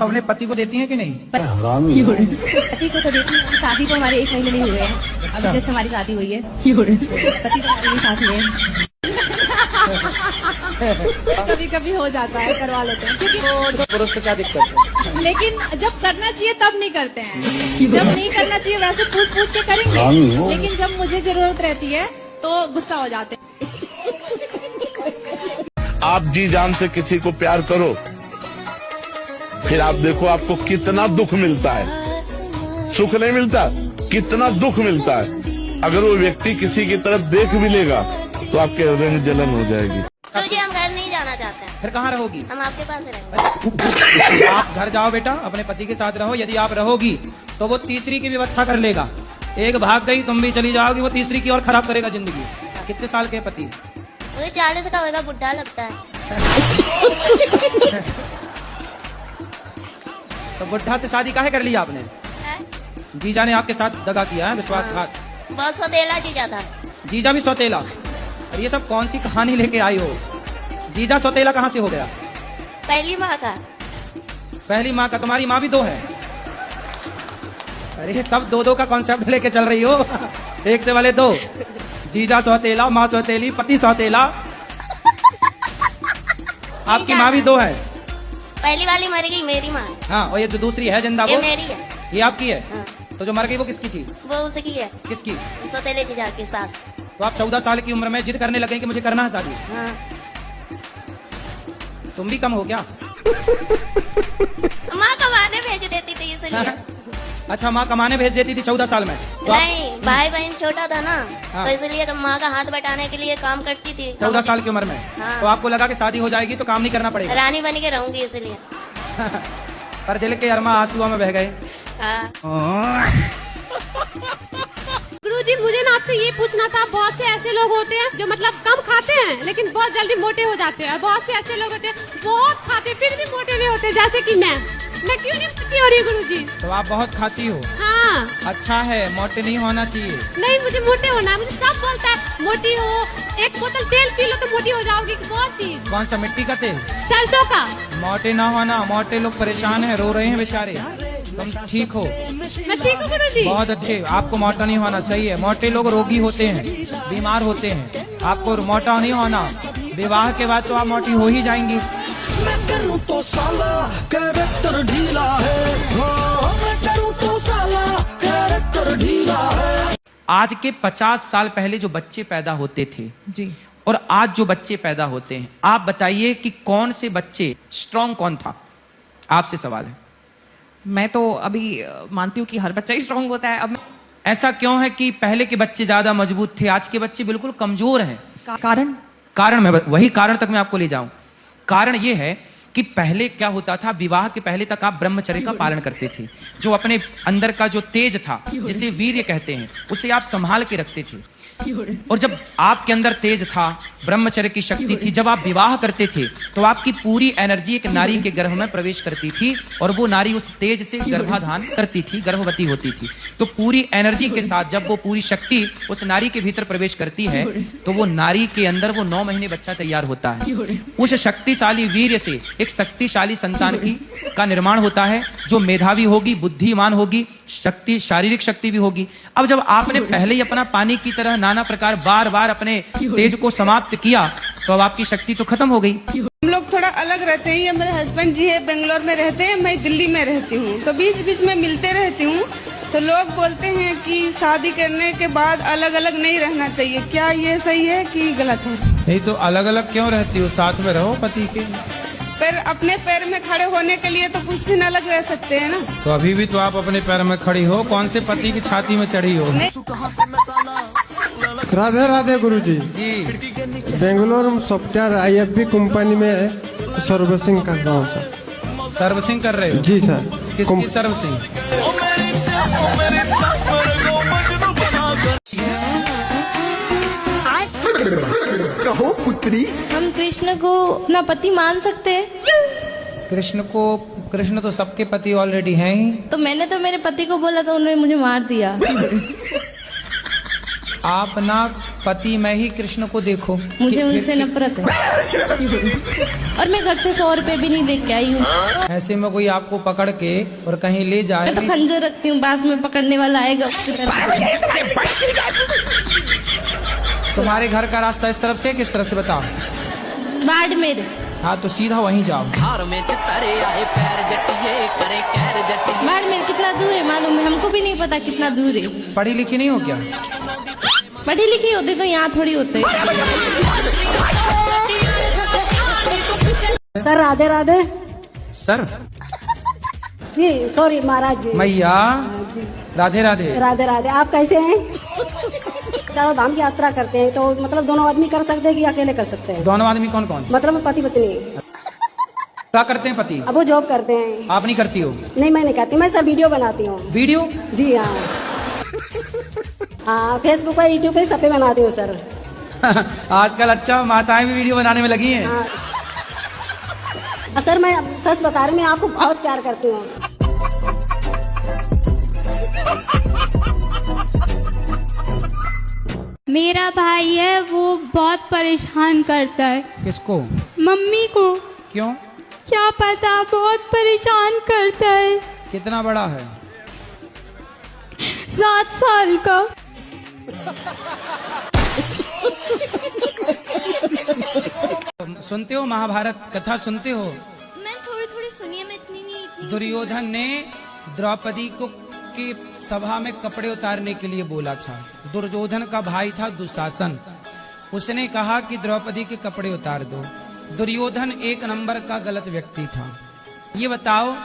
अपने पति को देती हैं कि नहीं? पति को तो देती हूँ। शादी तो हमारे 1 महीने में हुए हैं। अभी जस्ट हमारी शादी हुई है। पति तो हमारे साथ में कभी कभी हो जाता है, करवा लेते हैं क्योंकि पुरुष को क्या दिक्कत है? लेकिन जब करना चाहिए तब नहीं करते हैं। जब नहीं करना चाहिए वैसे पूछ पूछ के करेंगे, लेकिन जब मुझे जरूरत रहती है तो गुस्सा हो जाते हैं। आप जी जान से किसी को प्यार करो, फिर आप देखो आपको कितना दुख मिलता है। सुख नहीं मिलता, कितना दुख मिलता है। अगर वो व्यक्ति किसी की तरफ देख भी लेगा तो आपके हृदय में जलन हो जाएगी। तो जी हम घर नहीं जाना चाहते हैं। फिर कहाँ रहोगी? हम आपके पास रहेंगे। आप घर जाओ बेटा, अपने पति के साथ रहो। यदि आप रहोगी तो वो तीसरी की व्यवस्था कर लेगा। एक भाग गई, तुम भी चली जाओगी, वो तीसरी की और खराब करेगा जिंदगी। कितने साल के पति? मुझे 40 का होगा, बुढ़ा लगता है। तो बुढ़ा से शादी काहे कर लिया आपने? जीजा ने आपके साथ दगा किया है, विश्वासघात। बहुत सौतेला जीजा था। जीजा भी सौतेला? और ये सब कौन सी कहानी लेके आई हो? जीजा सौतेला कहाँ से हो गया? पहली माँ का। पहली माँ का? तुम्हारी माँ भी 2 है? अरे सब 2-2 का कॉन्सेप्ट लेके चल रही हो। एक से वाले 2। जीजा सौतेला, माँ सौतेली, पति सौतेला। आपकी माँ भी 2 है? पहली वाली मर गई, मेरी माँ। हाँ, और ये जो दूसरी है जिंदा, ये वो मेरी है। ये आपकी है? हाँ। तो जो मर गई वो किसकी थी? वो उसकी है। किसकी? सौतेले जीजा की सास। तो आप 14 साल की उम्र में जिद करने लगे कि मुझे करना है शादी। हाँ। तुम भी कम हो क्या? माँ कमाने भेज देती थी इसलिए। अच्छा, माँ कमाने भेज देती थी 14 साल में? तो नहीं, भाई बहन छोटा था ना, हाँ। तो इसलिए माँ का हाथ बटाने के लिए काम करती थी। 14 साल की उम्र में? हाँ। तो आपको लगा कि शादी हो जाएगी तो काम नहीं करना पड़ेगा? रानी बन के रहूंगी इसलिए। पर दिल के अरमा आंसुओं में बह गए। हाँ। गुरुजी, मुझे ना आपसे ये पूछना था, बहुत से ऐसे लोग होते हैं जो मतलब कम खाते हैं लेकिन बहुत जल्दी मोटे हो जाते हैं। बहुत से ऐसे लोग होते हैं बहुत खाते फिर भी मोटे नहीं होते, जैसे कि मैं क्यों नहीं मोटी हो रही गुरुजी? तो आप बहुत खाती हो? हाँ। अच्छा है, मोटे नहीं होना चाहिए। नहीं, मुझे मोटे होना है। मुझे सब बोलता है मोटी हो, 1 बोतल तेल पी लो तो मोटी हो जाओगी। बहुत चीज। कौन सा? मिट्टी का तेल? सरसों का। मोटे ना होना, मोटे लोग परेशान हैं, रो रहे हैं बेचारे। तुम ठीक हो? मैं ठीक हूँ गुरुजी। बहुत अच्छे। आपको मोटा नहीं होना, सही है। मोटे लोग रोगी होते हैं, बीमार होते हैं। आपको मोटा नहीं होना। विवाह के बाद तो आप मोटी हो ही जाएंगी। मैं करूं तो साला कैरेक्टर ढीला है। मैं करूं तो साला कैरेक्टर ढीला है। आज के 50 साल पहले जो बच्चे पैदा होते थे जी, और आज जो बच्चे पैदा होते हैं, आप बताइए कि कौन से बच्चे स्ट्रांग, कौन था? आपसे सवाल है। मैं तो अभी मानती हूँ कि हर बच्चा ही स्ट्रांग होता है। अब ऐसा क्यों है कि पहले के बच्चे ज्यादा मजबूत थे, आज के बच्चे बिल्कुल कमजोर हैं? कारण मैं वही कारण तक मैं आपको ले जाऊं। कारण ये है कि पहले क्या होता था, विवाह के पहले तक आप ब्रह्मचर्य का पालन करते थे। जो अपने अंदर का जो तेज था, जिसे वीर्य कहते हैं, उसे आप संभाल के रखते थे। और जब आपके अंदर तेज था, ब्रह्मचर्य की शक्ति थी, जब आप विवाह करते थे तो आपकी पूरी एनर्जी एक नारी के गर्भ में प्रवेश करती थी और वो नारी उस तेज से गर्भाधान करती थी, गर्भवती होती थी। तो पूरी एनर्जी के साथ जब वो पूरी शक्ति उस नारी के भीतर प्रवेश करती है तो वो नारी के अंदर वो 9 महीने बच्चा तैयार होता है। उस शक्तिशाली वीर्य से एक शक्तिशाली संतान का निर्माण होता है, जो मेधावी होगी, बुद्धिमान होगी, शक्ति, शारीरिक शक्ति भी होगी। अब जब आपने पहले ही अपना पानी की तरह नाना प्रकार बार बार अपने तेज को समाप्त किया तो अब आपकी शक्ति तो खत्म हो गई। हम लोग थोड़ा अलग रहते हैं। ये मेरे हस्बैंड जी है, बेंगलोर में रहते हैं, मैं दिल्ली में रहती हूँ, तो बीच बीच में मिलते रहती हूँ। तो लोग बोलते हैं कि शादी करने के बाद अलग अलग नहीं रहना चाहिए, क्या ये सही है कि गलत है? नहीं तो अलग अलग क्यों रहती हो? साथ में रहो पति के। पर अपने पैर में खड़े होने के लिए तो कुछ दिन अलग रह सकते हैं ना। तो अभी भी तो आप अपने पैर में खड़ी हो, कौन से पति की छाती में चढ़ी हो? राधे राधे गुरुजी। जी, बेंगलोर में सॉफ्टवेयर IFB कंपनी में सर्विसिंग कर रहा हूँ सर। सर्विसिंग कर रहे हो? जी सर। किसकी सर्विसिंग? कहो पुत्री, हम कृष्ण को अपना पति मान सकते हैं? कृष्ण तो सबके पति ऑलरेडी हैं ही। तो मैंने तो मेरे पति को बोला तो उन्होंने मुझे मार दिया। आप ना पति मैं ही कृष्ण को देखो। मुझे उनसे नफरत है और मैं घर से 100 रुपए भी नहीं लेके आई हूँ। ऐसे में कोई आपको पकड़ के और कहीं ले जाए मैं तो खंजर रखती हूँ, बास में पकड़ने वाला आएगा उसकी तरफ। तुम्हारे घर का रास्ता इस तरफ से किस तरफ से बताओ? बाड़मेर। हाँ तो सीधा वहीं जाओ। बाड़मेर कितना दूर है मालूम है? हमको भी नहीं पता कितना दूर है। पढ़ी लिखी नहीं हो क्या? पढ़ी लिखी होते तो यहाँ थोड़ी होते। सर राधे राधे। सर जी सॉरी महाराज जी। मैया राधे राधे। राधे राधे। आप कैसे हैं? चारों धाम की यात्रा करते हैं तो मतलब दोनों आदमी कर सकते हैं कि अकेले कर सकते हैं? दोनों आदमी कौन कौन? मतलब पति पत्नी। क्या करते हैं पति? अब वो जॉब करते हैं। आप नहीं करती हो? नहीं मैं नहीं करती, मैं सब वीडियो बनाती हूँ। वीडियो? जी हाँ हाँ, फेसबुक पे यूट्यूब पे सब पे बनाती हूँ सर। आजकल अच्छा माताएं भी वीडियो बनाने में लगी हैं। हाँ सर मैं सच बता रही हूँ, मैं आपको बहुत प्यार करती हूँ। मेरा भाई है वो बहुत परेशान करता है। किसको? मम्मी को। क्यों? क्या पता, बहुत परेशान करता है। कितना बड़ा है? 7 साल का। सुनते हो महाभारत कथा सुनते हो? मैं थोड़ी थोड़ी सुनिए, मैं इतनी नहीं। दुर्योधन ने द्रौपदी को की सभा में कपड़े उतारने के लिए बोला था। दुर्योधन का भाई था दुशासन, उसने कहा कि द्रौपदी के कपड़े उतार दो। दुर्योधन 1 नंबर का गलत व्यक्ति था। ये बताओ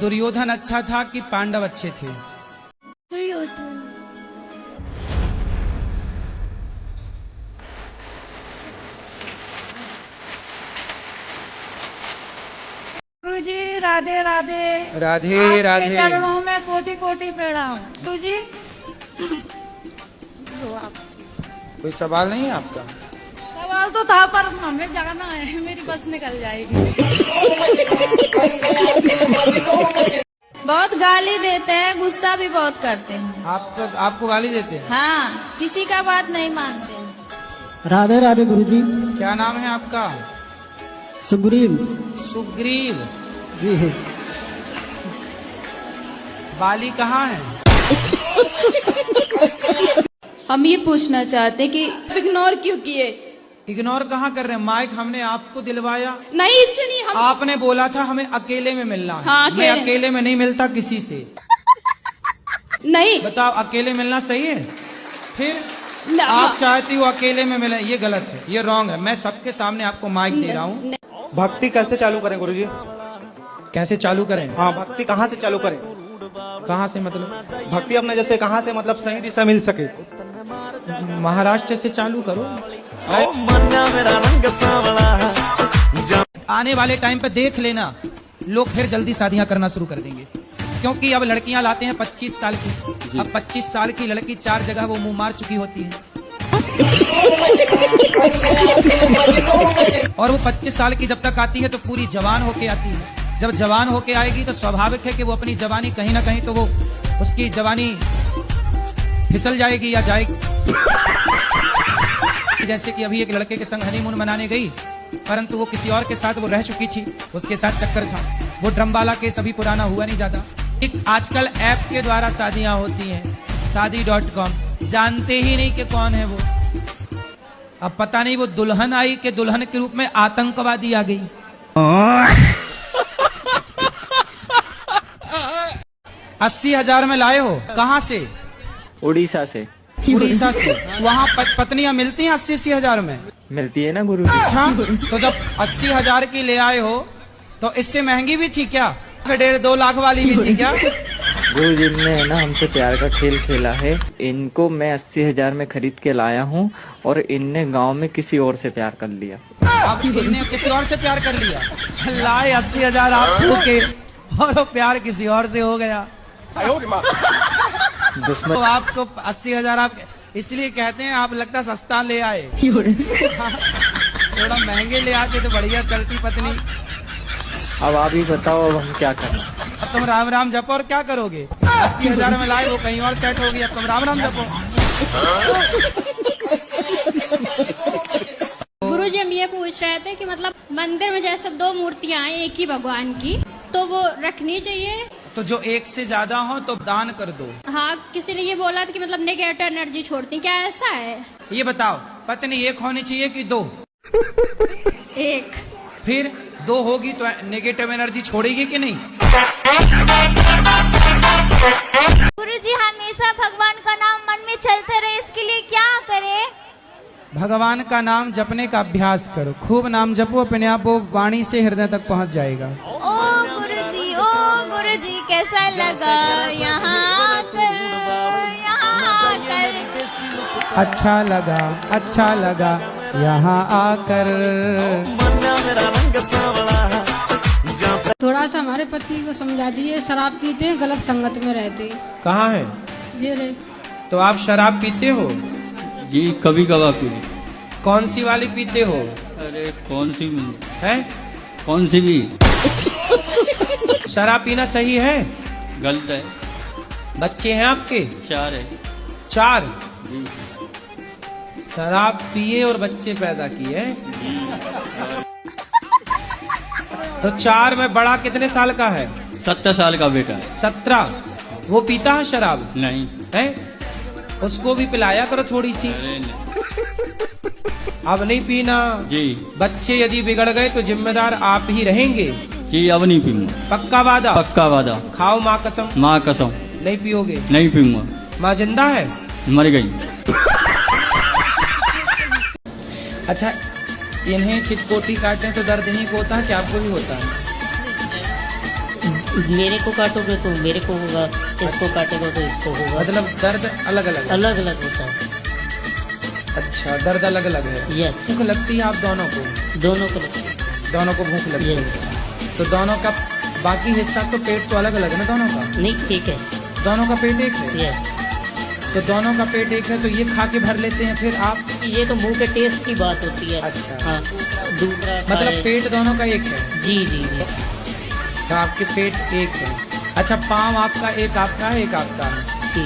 दुर्योधन अच्छा था कि पांडव अच्छे थे? दुर्योधन। गुरुजी राधे राधे। राधे राधे। चरणों में कोटि कोटि प्रणाम। गुरुजी कोई सवाल नहीं है आपका? सवाल तो था पर हमें जाना है, मेरी बस निकल जाएगी। बहुत गाली देते हैं, गुस्सा भी बहुत करते हैं। आपको गाली देते हैं? हाँ, किसी का बात नहीं मानते हैं। राधे राधे गुरुजी। क्या नाम है आपका? सुग्रीव। सुग्रीव जी। बाली कहाँ है? हम ये पूछना चाहते कि इग्नोर क्यों किए? इग्नोर कहाँ कर रहे हैं? माइक हमने आपको दिलवाया नहीं, इससे नहीं। हम आपने बोला था हमें अकेले में मिलना है। हाँ, मैं अकेले में नहीं मिलता किसी से। नहीं बताओ अकेले मिलना सही है? फिर न, आप चाहती हो अकेले में मिले, ये गलत है, ये रॉन्ग है। मैं सबके सामने आपको माइक दे रहा हूँ। भक्ति कैसे चालू करें गुरुजी? कैसे चालू करें? हाँ, भक्ति कहाँ से चालू करें? कहाँ से मतलब? भक्ति अपने जैसे कहाँ से मतलब सही दिशा मिल सके? महाराष्ट्र से चालू करो। आने वाले टाइम पे देख लेना लोग फिर जल्दी शादियां करना शुरू कर देंगे, क्योंकि अब लड़कियां लाते हैं 25 साल की। अब 25 साल की लड़की 4 जगह वो मुंह मार चुकी होती है और वो 25 साल की जब तक आती है तो पूरी जवान होके आती है। जब जवान होके आएगी तो स्वाभाविक है कि वो अपनी जवानी कहीं ना कहीं तो वो उसकी जवानी फिसल जाएगी या जाएगी। जैसे कि अभी एक लड़के के संग हनीमून मनाने गई, परंतु वो किसी और के साथ वो रह चुकी थी, उसके साथ चक्कर था। वो ड्रमवाला केस अभी पुराना हुआ नहीं ज्यादा। एक आजकल ऐप के द्वारा शादियां होती हैं, शादी.com, जानते ही नहीं कि कौन है वो। अब पता नहीं वो दुल्हन आई कि दुल्हन के रूप में आतंकवादी आ गई। 80,000 में लाए हो? कहाँ से? उड़ीसा से। उड़ीसा से? वहाँ पत्नियां मिलती हैं 80,000 में? मिलती है ना गुरु। अच्छा, तो जब 80,000 की ले आए हो तो इससे महंगी भी थी क्या? 1.5-2 लाख वाली भी थी क्या? गुरु जी ने ना हमसे प्यार का खेल खेला है। इनको मैं 80,000 में खरीद के लाया हूँ और इनने गांव में किसी और से प्यार कर लिया। अब इनने किसी और से प्यार कर लिया? लाए 80,000 आपको के और वो प्यार किसी और से हो गया। दुश्मन तो आपको 80,000 आप इसलिए कहते हैं आप लगता सस्ता ले आए। थोड़ा महंगे ले आते तो बढ़िया चलती पत्नी। अब आप ही बताओ अब हम क्या करें? अब तुम राम राम जपो और क्या करोगे? 80,000 में लाए वो कहीं और सेट होगी, अब तुम राम राम जपो। गुरुजी हम ये पूछ रहे थे कि मतलब मंदिर में जैसे 2 मूर्तियां हैं एक ही भगवान की, तो वो रखनी चाहिए? तो जो एक से ज्यादा हो तो दान कर दो। हाँ, किसी ने ये बोला था कि मतलब नेगेटिव एनर्जी छोड़ती, क्या ऐसा है? ये बताओ, पत्नी एक होनी चाहिए कि 2? एक। फिर 2 होगी तो नेगेटिव एनर्जी छोड़ेगी कि नहीं? गुरुजी हमेशा भगवान का नाम मन में चलते रहे, इसके लिए क्या करें? भगवान का नाम जपने का अभ्यास करो, खूब नाम जपो, अपने आप वो वाणी से हृदय तक पहुंच जाएगा। ओ गुरुजी कैसा लगा यहाँ आकर, यहाँ आकर? अच्छा लगा यहाँ आकर। थोड़ा सा हमारे पति को समझा दीजिए, शराब पीते हैं, गलत संगत में रहते। कहाँ है ये रहे। तो आप शराब पीते हो? जी कभी कभार पी। कौन सी वाली पीते हो? अरे कौन सी है? कौन सी भी? शराब पीना सही है? गलत है। बच्चे हैं आपके? 4 है। 4? जी। शराब पिए और बच्चे पैदा किए। तो 4 में बड़ा कितने साल का है? 17 साल का बेटा है। 17? वो पीता है शराब? नहीं। है? उसको भी पिलाया करो थोड़ी सी। अरे नहीं। अब नहीं पीना जी। बच्चे यदि बिगड़ गए तो जिम्मेदार आप ही रहेंगे। जी अब नहीं पीऊंगा। पक्का वादा? पक्का वादा। खाओ माँ कसम। माँ कसम। नहीं पियोगे? नहीं पीऊंगा। माँ जिंदा है? मर गई। अच्छा, इन्हें चिटकोटी काटते हैं तो दर्द इन्हीं को होता है कि आपको भी होता है? मेरे को काटोगे तो मेरे को होगा, इसको काटोगे तो इसको होगा। मतलब दर्द अलग अलग? अलग अलग होता है। अच्छा, दर्द अलग अलग है। यस। भूख लगती है आप दोनों को? दोनों को लगती है। दोनों को भूख लगती है। तो दोनों का बाकी हिस्सा तो पेट तो अलग अलग है ना दोनों का? नहीं ठीक है। दोनों का पेट एक है? यस। तो दोनों का पेट एक है तो ये खा के भर लेते हैं फिर आप? ये तो मुंह के टेस्ट की बात होती है। अच्छा। हाँ, दूसरा मतलब पेट दोनों का एक है? जी जी जी। तो आपके पेट एक है। अच्छा, पाँव आपका एक आपका है, एक आपका है? जी।